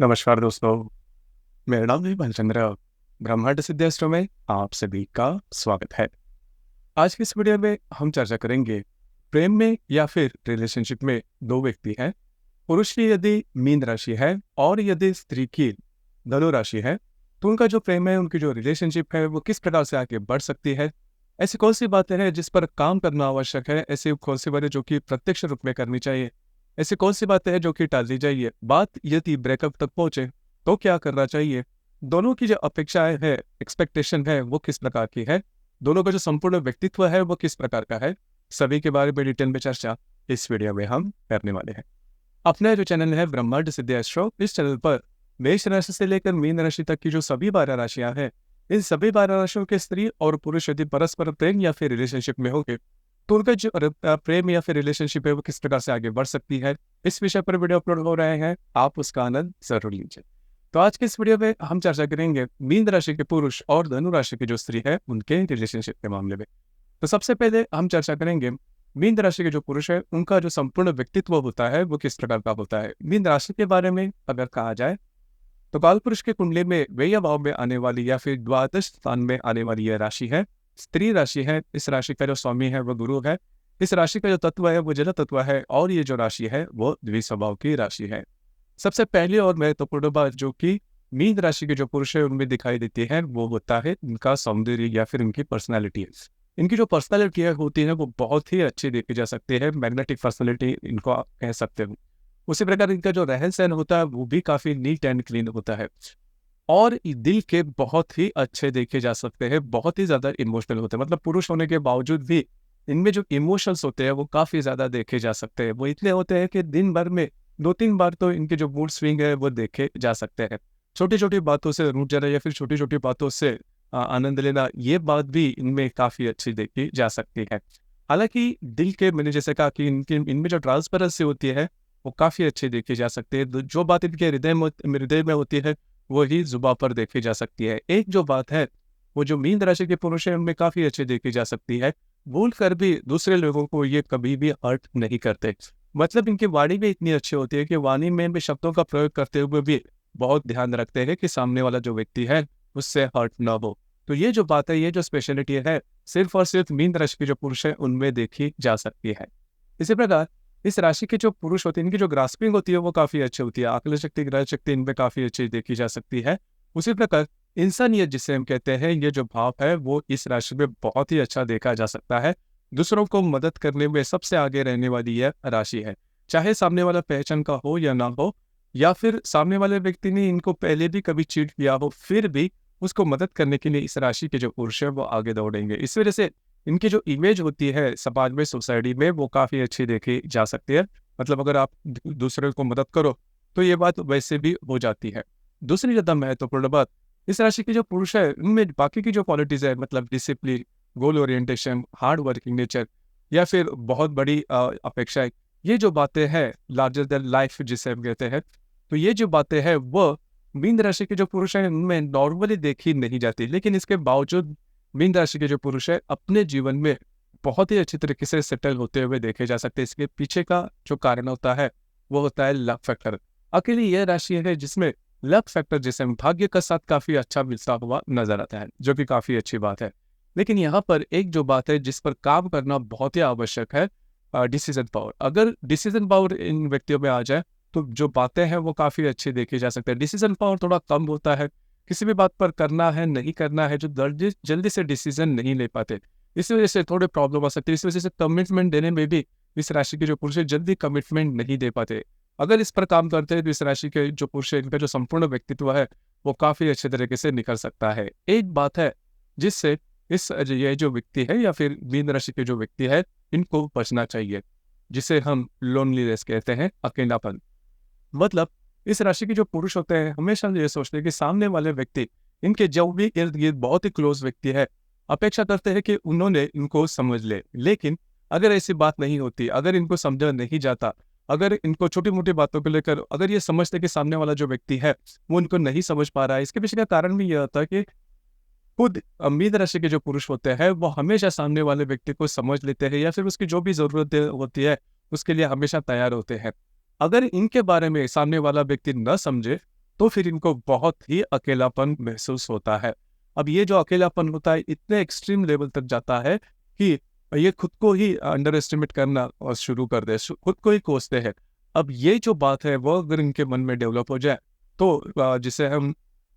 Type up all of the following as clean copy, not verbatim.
नमस्कार दोस्तों, मेरा नाम है भालचंद्र। ब्रह्मांड सिद्धास्त्र में आप सभी का स्वागत है। आज की इस वीडियो में हम चर्चा करेंगे प्रेम में या फिर रिलेशनशिप में दो व्यक्ति हैं। पुरुष की यदि मीन राशि है और यदि स्त्री की धनु राशि है तो उनका जो प्रेम है, उनकी जो रिलेशनशिप है वो किस प्रकार से आगे बढ़ सकती है। ऐसी कौन सी बातें हैं जिस पर काम करना आवश्यक है, ऐसी कौन सी बातें जो कि प्रत्यक्ष रूप में करनी चाहिए, ऐसी कौन सी बातें हैं जो कि टालनी चाहिए। बात यदि ब्रेकअप तक पहुंचे तो क्या करना चाहिए, दोनों की जो अपेक्षाएं है, एक्सपेक्टेशन है, वो किस प्रकार की है, दोनों का जो संपूर्ण व्यक्तित्व है वो किस प्रकार का है, सभी के बारे में डिटेल में चर्चा इस वीडियो में हम करने वाले हैं। अपना जो चैनल है ब्रह्मांड सिद्धास्त्र, इस चैनल पर मेष राशि से लेकर मीन राशि तक की जो सभी 12 राशियां हैं, इन सभी 12 राशियों के स्त्री और पुरुष यदि परस्पर प्रेम या फिर रिलेशनशिप में होंगे तो उनका जो प्रेम या फिर रिलेशनशिप है वो किस प्रकार से आगे बढ़ सकती है, इस विषय पर वीडियो अपलोड हो रहे हैं, आप उसका आनंद जरूर लीजिए। तो आज के इस वीडियो में हम चर्चा करेंगे मीन राशि के पुरुष और धनु राशि की जो स्त्री है उनके रिलेशनशिप के मामले में। तो सबसे पहले हम चर्चा करेंगे मीन राशि के जो पुरुष है उनका जो संपूर्ण व्यक्तित्व होता है वो किस प्रकार का होता है। मीन राशि के बारे में अगर कहा जाए तो काल पुरुष के कुंडली में व्यय भाव में आने वाली या फिर द्वादश स्थान में आने वाली यह राशि है, स्त्री राशि है। इस राशि का जो स्वामी है वो गुरु है। इस राशि का जो तत्व है वो जल तत्व है और ये जो राशि है वो द्विस्वभाव की राशि है। सबसे पहली और महत्वपूर्ण बात जो कि मीन राशि के जो पुरुष है उनमें दिखाई देती है वो होता है इनका सौंदर्य या फिर इनकी पर्सनैलिटी। इनकी जो पर्सनैलिटी होती है वो बहुत ही अच्छी देखी जा सकती है, मैग्नेटिक पर्सनैलिटी इनको आप कह सकते हो। उसी प्रकार इनका जो रहन सहन होता है वो भी काफी नीट एंड क्लीन होता है और दिल के बहुत ही अच्छे देखे जा सकते हैं, बहुत ही ज्यादा इमोशनल होते हैं। मतलब पुरुष होने के बावजूद भी इनमें जो इमोशंस होते हैं वो काफी ज्यादा देखे जा सकते हैं। वो इतने होते हैं कि दिन भर में 2-3 बार तो इनके जो मूड स्विंग है वो देखे जा सकते हैं। छोटी छोटी बातों से रूठ जाना या फिर छोटी छोटी बातों से आनंद लेना, ये बात भी इनमें काफी अच्छी देखी जा सकती है। हालांकि दिल के, मैंने जैसे कहा कि इनमें जो ट्रांसपेरेंसी होती है वो काफी अच्छी देखी जा सकती है। जो बात इनके हृदय में होती है वो ही जुबान पर देखी जा सकती है। एक जो बात है वो जो मीन राशि के पुरुष है उनमें काफी अच्छी देखी जा सकती है। भूल कर भी दूसरे लोगों को ये कभी भी हर्ट नहीं करते। मतलब इनकी वाणी भी इतनी अच्छी होती है कि वाणी में भी शब्दों का प्रयोग करते हुए भी बहुत ध्यान रखते हैं कि सामने वाला जो व्यक्ति है उससे हर्ट ना हो। तो ये जो बात है, ये जो स्पेशलिटी है, सिर्फ और सिर्फ मीन राशि के जो पुरुष है उनमें देखी जा सकती है। इसी प्रकार इस राशि के जो पुरुष होते हैं इनकी जो ग्रास्पिंग होती है वो काफी अच्छी होती है। आकलन शक्ति, ग्रह शक्ति इनमें काफी अच्छी देखी जा सकती है। उसी प्रकार इंसानियत जिसे हम कहते हैं, ये जो भाव है वो इस राशि में बहुत ही अच्छा देखा जा सकता है। दूसरों को मदद करने में सबसे आगे रहने वाली यह राशि है। चाहे सामने वाला पहचान का हो या ना हो, या फिर सामने वाले व्यक्ति ने इनको पहले भी कभी चीट किया हो, फिर भी उसको मदद करने के लिए इस राशि के जो पुरुष है वो आगे दौड़ेंगे। इस वजह से इनकी जो इमेज होती है समाज में, सोसाइटी में, वो काफी अच्छी देखी जा सकती है। मतलब अगर आप दूसरे को मदद करो तो ये बात वैसे भी हो जाती है। दूसरी ज्यादा महत्वपूर्ण बात, इस राशि के जो पुरुष है उनमें बाकी की जो क्वालिटीज है, मतलब डिसिप्लिन, गोल ओरिएंटेशन, हार्ड वर्किंग नेचर या फिर बहुत बड़ी अपेक्षाएं, ये जो बातें हैं, लार्जर देन लाइफ जिसे हम कहते हैं, तो ये जो बातें हैं वो मीन राशि के जो पुरुष हैं उनमें नॉर्मली देखी नहीं जाती। लेकिन इसके बावजूद मीन राशि के जो पुरुष है अपने जीवन में बहुत ही अच्छी तरीके से सेटल होते हुए देखे जा सकते हैं। इसके पीछे का जो कारण होता है वो होता है लक फैक्टर। अकेली यह राशि है जिसमें लक फैक्टर, जिसे भाग्य का साथ काफी अच्छा मिलता हुआ नजर आता है, जो कि काफी अच्छी बात है। लेकिन यहाँ पर एक जो बात है जिस पर काम करना बहुत ही आवश्यक है, डिसीजन पावर। अगर डिसीजन पावर इन व्यक्तियों में आ जाए तो जो बातें हैं वो काफी अच्छी देखी जा सकती है। डिसीजन पावर थोड़ा कम होता है, किसी भी बात पर करना है नहीं करना है, जो जल्दी से डिसीजन नहीं ले पाते, इस वजह से थोड़े प्रॉब्लम आ सकती है। इस वजह से कमिटमेंट देने में भी इस राशि के जो पुरुष है जल्दी कमिटमेंट नहीं दे पाते। अगर इस पर काम करते हैं तो इस राशि के जो पुरुष है इनका जो संपूर्ण व्यक्तित्व है वो काफी अच्छे तरीके से निकल सकता है। एक बात है जिससे ये जो व्यक्ति है या फिर मीन राशि के जो व्यक्ति है इनको बचना चाहिए, जिसे हम लोनलीनेस कहते हैं, अकेलापन। मतलब इस राशि के जो पुरुष होते हैं हमेशा ये सोचते हैं कि सामने वाले व्यक्ति, इनके जो भी इर्द गिर्द बहुत ही क्लोज व्यक्ति है, अपेक्षा करते हैं कि उन्होंने इनको समझ ले। लेकिन अगर ऐसी बात नहीं होती, अगर इनको समझा नहीं जाता, अगर इनको छोटी मोटी बातों को लेकर अगर ये समझते कि सामने वाला जो व्यक्ति है वो इनको नहीं समझ पा रहा है, इसके पीछे का कारण भी यह होता है कि खुद मीन राशि के जो पुरुष होते हैं वो हमेशा सामने वाले व्यक्ति को समझ लेते हैं या फिर उसकी जो भी जरूरत होती है उसके लिए हमेशा तैयार होते हैं। अगर इनके बारे में सामने वाला व्यक्ति न समझे तो फिर इनको बहुत ही अकेलापन महसूस होता है। अब ये जो अकेलापन होता है इतने एक्सट्रीम लेवल तक जाता है कि ये खुद को ही अंडर एस्टिमेट करना शुरू कर दे, खुद को ही कोसते हैं। अब ये जो बात है वो अगर इनके मन में डेवलप हो जाए तो जिसे हम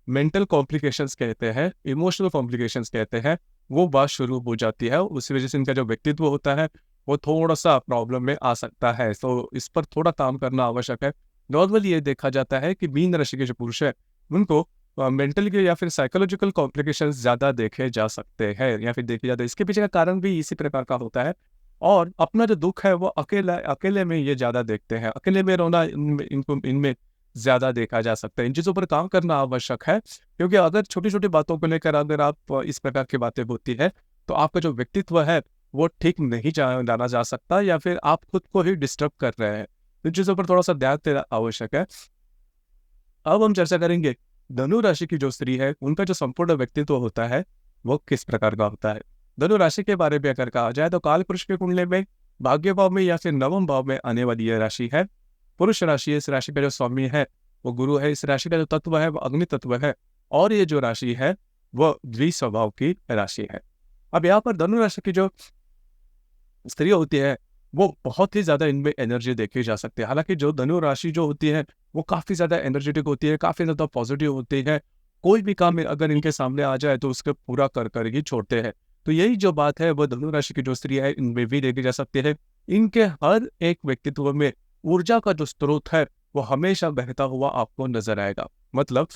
मेंटल कॉम्प्लिकेशंस कहते हैं, इमोशनल कॉम्प्लिकेशंस कहते हैं, वो बात शुरू हो जाती है। उस वजह से इनका जो व्यक्तित्व होता है वो थोड़ा-सा प्रॉब्लम में आ सकता है। तो इस पर थोड़ा काम करना आवश्यक है। नॉर्मली ये देखा जाता है कि मीन राशि के जो पुरुष हैं, उनको मेंटल के या फिर साइकोलॉजिकल कॉम्प्लिकेशंस ज़्यादा देखे जा सकते हैं या फिर देखे जाते हैं। इसके पीछे का कारण भी इसी प्रकार का होता है और अपना जो दुःख है वो अकेले में ये ज़्यादा देखते हैं। अकेले में रोना इनमें ज़्यादा देखा जा सकता है। इन चीज़ों पर काम करना आवश्यक है क्योंकि अगर छोटी-छोटी बातों को लेकर अगर आप इस प्रकार की बातें होती है, तो आपका जो व्यक्तित्व है वो ठीक नहीं जाना जा सकता या फिर आप खुद को ही डिस्टर्ब कर रहे हैं। इन चीज़ों पर थोड़ा-सा ध्यान देना आवश्यक है। अब हम चर्चा करेंगे धनु राशि की जो स्त्री है, उनका जो संपूर्ण व्यक्तित्व होता है, वो किस प्रकार का होता है। धनु राशि के बारे में अगर कहा जाए तो कालपुरुष के कुंडली में भाग्य भाव में या फिर नवम भाव में आने वाली यह राशि है। पुरुष राशि है, इस राशि का जो स्वामी है वो गुरु है, इस राशि का जो तत्व है वो अग्नि तत्व है और ये जो राशि है वो द्विस्वभाव की राशि है। अब यहाँ पर धनु राशि की जो स्त्री होती है वो बहुत ही ज़्यादा इनमें एनर्जी देखी जा सकती है। हालाँकि जो धनु राशि जो होती है वो काफ़ी ज़्यादा एनर्जेटिक होती है, काफ़ी ज़्यादा पॉजिटिव होती है। कोई भी काम अगर इनके सामने आ जाए तो उसको पूरा कर ही छोड़ते हैं। तो यही जो बात है वो धनु राशि की जो स्त्री है इनमें भी देखी जा सकती है। इनके हर एक व्यक्तित्व में ऊर्जा का जो स्रोत है वो हमेशा बहता हुआ आपको नज़र आएगा। मतलब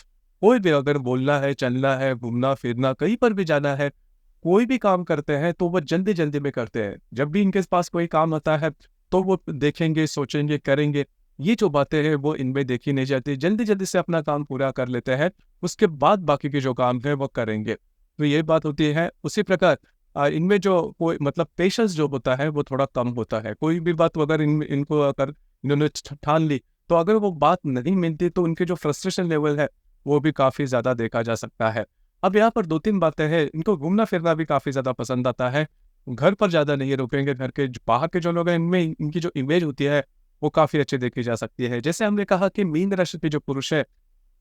कोई भी अगर बोलना है, चलना है, घूमना-फिरना, कहीं पर भी जाना है, कोई भी काम करते हैं तो वो जल्दी-जल्दी में करते हैं। जब भी इनके पास कोई काम आता है तो वो देखेंगे, सोचेंगे, करेंगे। ये जो बातें हैं वो इनमें देखी नहीं जाती। जल्दी-जल्दी से अपना काम पूरा कर लेते हैं, उसके बाद बाकी के जो काम है वो करेंगे। तो ये बात होती है। उसी प्रकार इनमें जो कोई मतलब पेशेंस जो होता है वो थोड़ा कम होता है। कोई भी बात अगर इनको अगर इन्होंने ठान ली तो अगर वो बात नहीं मिलती तो उनके जो फ्रस्ट्रेशन लेवल है वो भी काफ़ी ज़्यादा देखा जा सकता है। अब यहाँ पर 2-3 बातें हैं, इनको घूमना-फिरना भी काफ़ी ज़्यादा पसंद आता है। घर पर ज़्यादा नहीं रुकेंगे, घर के बाहर के जो लोग हैं इनमें इनकी जो इमेज होती है वो काफ़ी अच्छी देखी जा सकती है। जैसे हमने कहा कि मीन राशि के जो पुरुष है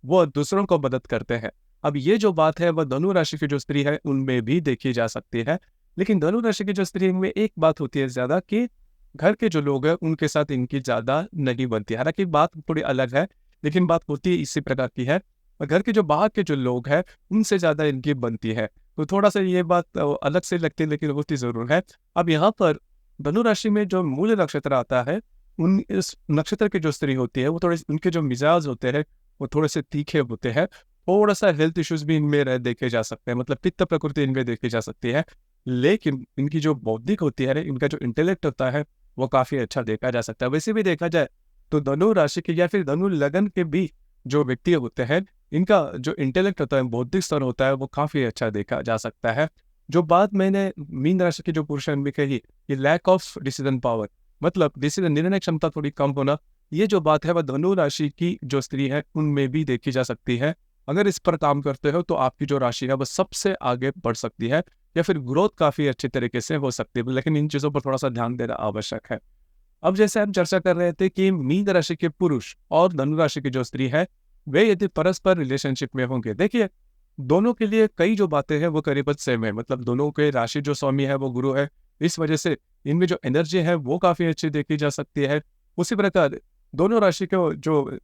वो दूसरों को मदद करते हैं। अब ये जो बात है वह धनु राशि की जो स्त्री है उनमें भी देखी जा सकती है। लेकिन धनु राशि की जो स्त्री में एक बात होती है ज़्यादा कि घर के जो लोग हैं उनके साथ इनकी ज़्यादा नहीं बनती। हालाँकि बात थोड़ी अलग है, लेकिन बात होती इसी प्रकार की है। और घर के जो बाहर के जो लोग हैं उनसे ज़्यादा इनकी बनती है। तो थोड़ा-सा ये बात अलग से लगती है लेकिन होती ज़रूर है। अब यहाँ पर धनु राशि में जो मूल नक्षत्र आता है, उन इस नक्षत्र की जो स्त्री होती है वो थोड़े उनके जो मिज़ाज होते हैं वो थोड़े-से तीखे होते हैं। थोड़ा-सा हेल्थ इश्यूज़ भी इनमें देखे जा सकते हैं, मतलब पित्त प्रकृति इनमें देखी जा सकती है। लेकिन इनकी जो बौद्धिक होती है, इनका जो इंटेलेक्ट होता है, वो काफ़ी अच्छा देखा जा सकता है। वैसे भी देखा जाए तो धनु राशि के या फिर धनु लगन के भी जो व्यक्ति होते हैं, इनका जो इंटेलेक्ट होता है, बौद्धिक स्तर होता है, वो काफ़ी अच्छा देखा जा सकता है। जो बात मैंने मीन राशि के जो पुरुष हैं उनमें कही कि लैक ऑफ डिसीजन पावर, मतलब डिसीजन निर्णय क्षमता थोड़ी कम होना, ये जो बात है वह धनु राशि की जो स्त्री है उनमें भी देखी जा सकती है। अगर इस पर काम करते हो तो आपकी जो राशि है वो सबसे आगे बढ़ सकती है या फिर ग्रोथ काफ़ी अच्छी तरीके से हो सकती है, लेकिन इन चीज़ों पर थोड़ा-सा ध्यान देना आवश्यक है। अब जैसे हम चर्चा कर रहे थे कि मीन राशि के पुरुष और धनु राशि की जो स्त्री है, वे यदि परस्पर रिलेशनशिप में होंगे, देखिए दोनों के लिए कई जो बातें हैं वो करीबन सेम है, मतलब दोनों के राशि जो स्वामी है वो गुरु है। इस वजह से इनमें जो एनर्जी है वो काफ़ी अच्छी देखी जा सकती है। उसी प्रकार दोनों राशि को जो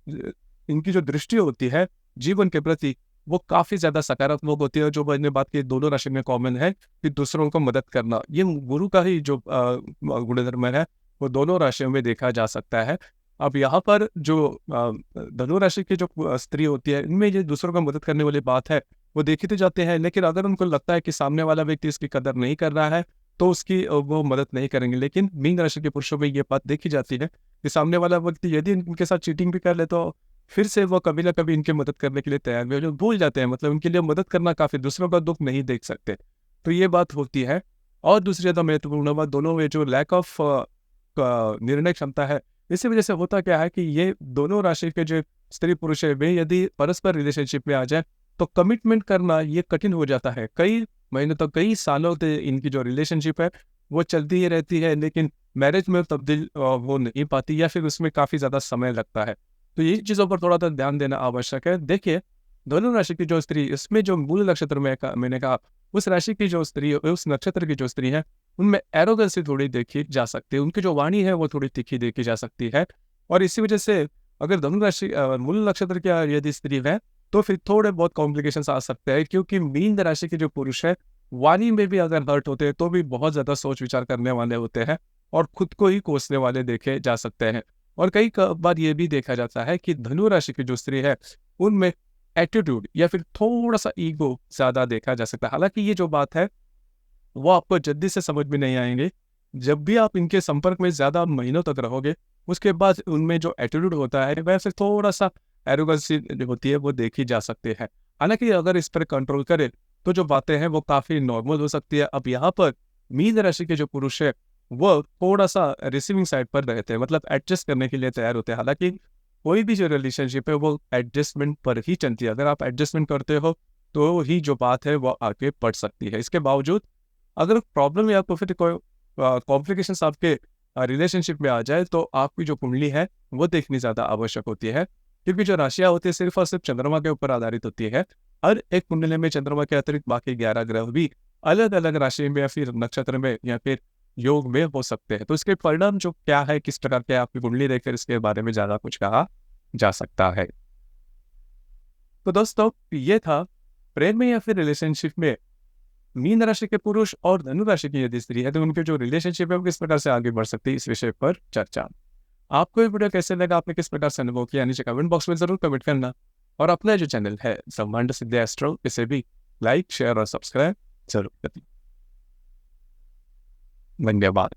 इनकी जो दृष्टि होती है जीवन के प्रति वो काफ़ी ज़्यादा सकारात्मक होती है। जो मैंने बात की दोनों राशि में कॉमन है कि दूसरों को मदद करना, ये गुरु का ही जो गुणधर्म है वो दोनों राशियों में देखा जा सकता है। अब यहाँ पर जो धनु राशि की जो स्त्री होती है इनमें ये दूसरों को मदद करने वाली बात है वो देखी तो जाते हैं, लेकिन अगर उनको लगता है कि सामने वाला व्यक्ति इसकी कदर नहीं कर रहा है तो उसकी वो मदद नहीं करेंगे। लेकिन मीन राशि के पुरुषों में ये बात देखी जाती है कि सामने वाला व्यक्ति यदि इनके साथ चीटिंग भी कर ले तो फिर से वो कभी ना कभी इनकी मदद करने के लिए तैयार भी हो जो भूल जाते हैं, मतलब इनके लिए मदद करना काफ़ी, दूसरों का दुःख नहीं देख सकते। तो ये बात होती है। और दूसरी ज़्यादा महत्वपूर्ण बात, दोनों में जो लैक ऑफ निर्णय क्षमता है, इसी वजह से होता क्या है कि ये दोनों राशि के जो स्त्री पुरुष है वे यदि परस्पर रिलेशनशिप में आ जाए तो कमिटमेंट करना ये कठिन हो जाता है। कई महीनों तक, कई सालों तक इनकी जो रिलेशनशिप है वो चलती ही रहती है, लेकिन मैरिज में तब्दील हो नहीं पाती या फिर उसमें काफ़ी ज़्यादा समय लगता है। तो ये चीज़ों पर थोड़ा सा ध्यान देना आवश्यक है। देखिए, धनु राशि की जो स्त्री, इसमें जो मूल नक्षत्र में मैंने कहा, उस राशि की जो स्त्री, उस नक्षत्र की जो स्त्री है, उनमें एरोगेंसी थोड़ी देखी जा सकती है। उनकी जो वाणी है वो थोड़ी तीखी देखी जा सकती है। और इसी वजह से अगर धनु राशि मूल नक्षत्र की यदि स्त्री है, तो फिर थोड़े बहुत कॉम्प्लिकेशंस आ सकते हैं, क्योंकि मीन राशि के जो पुरुष है, वाणी में भी अगर हर्ट होते हैं तो भी बहुत ज़्यादा सोच विचार करने वाले होते हैं और खुद को ही कोसने वाले देखे जा सकते हैं। और कई बार ये भी देखा जाता है कि धनु राशि की जो स्त्री है, उनमें एटीट्यूड या फिर थोड़ा-सा ईगो ज़्यादा देखा जा सकता है। हालाँकि ये जो बात है, वो आपको जल्दी से समझ में नहीं आएँगे। जब भी आप इनके संपर्क में ज़्यादा महीनों तक रहोगे, उसके बाद उनमें जो एटीट्यूड होता है, वैसे थोड़ा-सा एरोगेंसी जो होती है, वो देखी जा सकती है। हालाँकि अगर इस पर कंट्रोल करें, तो जो बातें हैं, वो काफ़ी नॉर्मल हो सकती है। अब यहाँ पर मीन राशि के जो पुरुष है, वो थोड़ा-सा रिसीविंग साइड पर रहते हैं, मतलब एडजस्ट करने के लिए तैयार होते हैं। हालाँकि कोई भी जो रिलेशनशिप है, वो एडजस्टमेंट पर ही चलती है। अगर आप एडजस्टमेंट करते हो, तो ही जो बात है, वो आगे बढ़ सकती है। इसके बावजूद अगर प्रॉब्लम या तो फिर कोई कॉम्प्लिकेशंस आपके रिलेशनशिप में आ जाए, तो आपकी जो कुंडली है, वो देखनी ज़्यादा आवश्यक होती है। क्योंकि जो राशियाँ होती है, सिर्फ़ और सिर्फ़ चंद्रमा के ऊपर आधारित होती है। हर एक कुंडली में चंद्रमा के अतिरिक्त बाकी 11 ग्रह भी अलग-अलग राशि में या फिर नक्षत्र में या फिर योग में हो सकते हैं। तो इसके परिणाम जो क्या है, किस प्रकार के आपकी कुंडली देखकर इसके बारे में ज़्यादा कुछ कहा जा सकता है। तो दोस्तों, ये था प्रेम में या फिर रिलेशनशिप में मीन राशि के पुरुष और धनु राशि की यदि स्त्री है, तो उनके जो रिलेशनशिप है, वो किस प्रकार से आगे बढ़ सकती है, इस विषय पर चर्चा। आपको ये वीडियो कैसे लगा, आपने किस प्रकार से अनुभव किया, नीचे कमेंट बॉक्स में जरूर कमेंट करना। और अपना जो चैनल है ब्रह्मांड सिद्धि एस्ट्रो, इसे भी लाइक, शेयर और सब्सक्राइब जरूर करें। धन्यवाद।